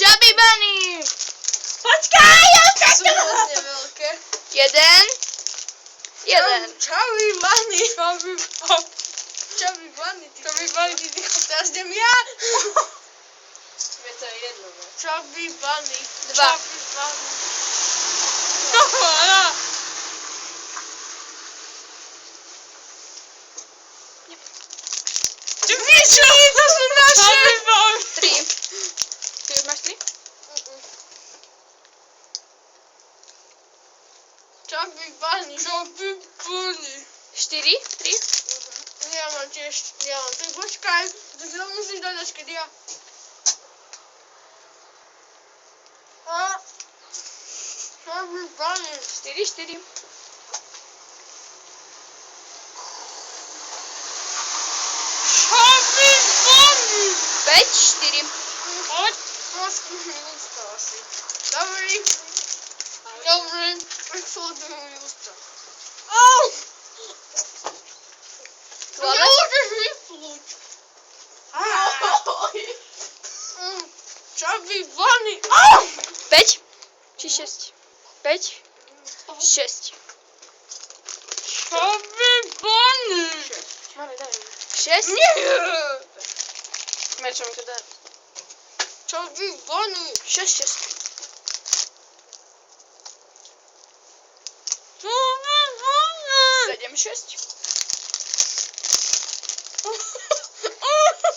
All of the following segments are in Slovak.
Chubby Bunny! Počkaj, ja To sú hrozne veľké. Jeden. Chubby Bunny. Chubby Bunny. Chubby Bunny. Teraz idem ja. Mne to je jedno. Chubby Bunny. Dva. Chubby Bunny. Niečo, to sú naše. Tri. Ty už máš tri? Chubby Bunny. Chubby Bunny. Štyri? Tri? Ja mám tiež, ty počkaj, to si to musíš dať, kedy ja. Chubby Bunny. Štyri. Chubby Bunny. 5, 4. Poď. Máš ústa asi. Dobrý. Exodujú ústa. Klave? Nemôžeš vyplúť. Chubby Bunny. 5 či 6? 5, 6. Chubby Bunny. Máme, daj mi. 6? Nie. Mečo mi to dá. Chubby Bunny. 6. Chubby Bunny. 7, 6.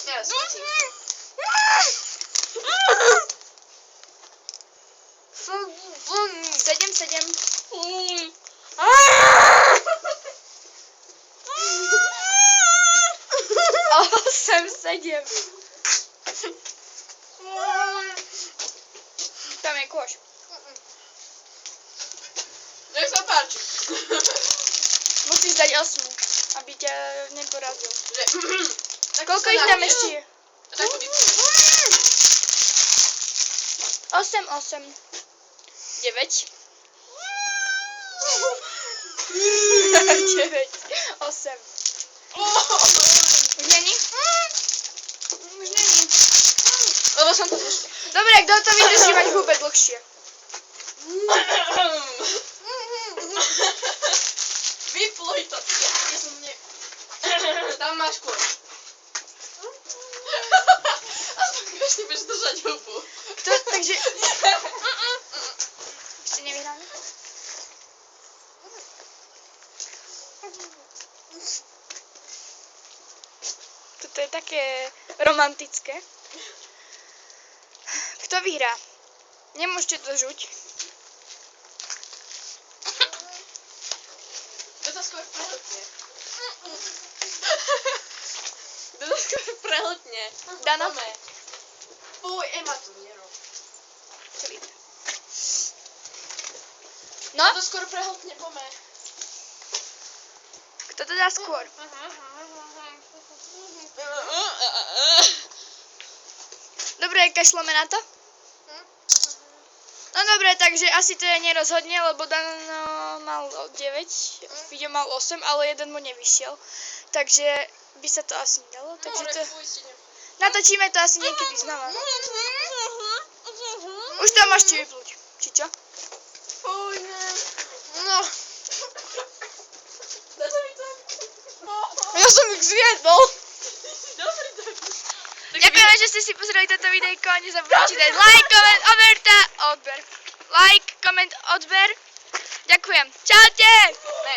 Ja, svetí. Chubby Bunny. 7. 8, 7. Tam je kôš. Nech sa páči. Musíš dať 8, aby ťa neporazil. Tak Koľko sa ich dá. tam ešte je? Tak to vypnú. 8. 9. 9. 8. Už není? Už není. Lebo som to zložil. Dobre, kto to vydrží mať v hube dlhšie? Vypluj to. Ja som ne... Tam máš kôž. Aspoň konečne budeš držať hubu. Takže... Ešte nevyhráme? Toto je také romantické. Kto vyhrá? Nemôžete to žuť. To sa skôr prehltne. To sa skôr prehltne. Dano? Pome. Fuj, Ema to nerob. No, To skôr prehltne, pome. kto to dá skôr? Dobre, kašleme na to? No dobre, takže asi to je nerozhodne, lebo Dano mal 9, Fiďo mal 8, ale jeden mu nevyšiel. Takže by sa to asi nedalo. Takže to... Natočíme to asi niekedy znova. Už to môžete vyplúť. Či čo? Fuj, ne. No, Dá sa mi to? ja som ich zviedol. Dobre, tak. Ďakujeme, že ste si pozreli toto videjko. Nezabudnite dať like, koment, odber. Like, koment, odber. Ďakujem. Čaute! Ne.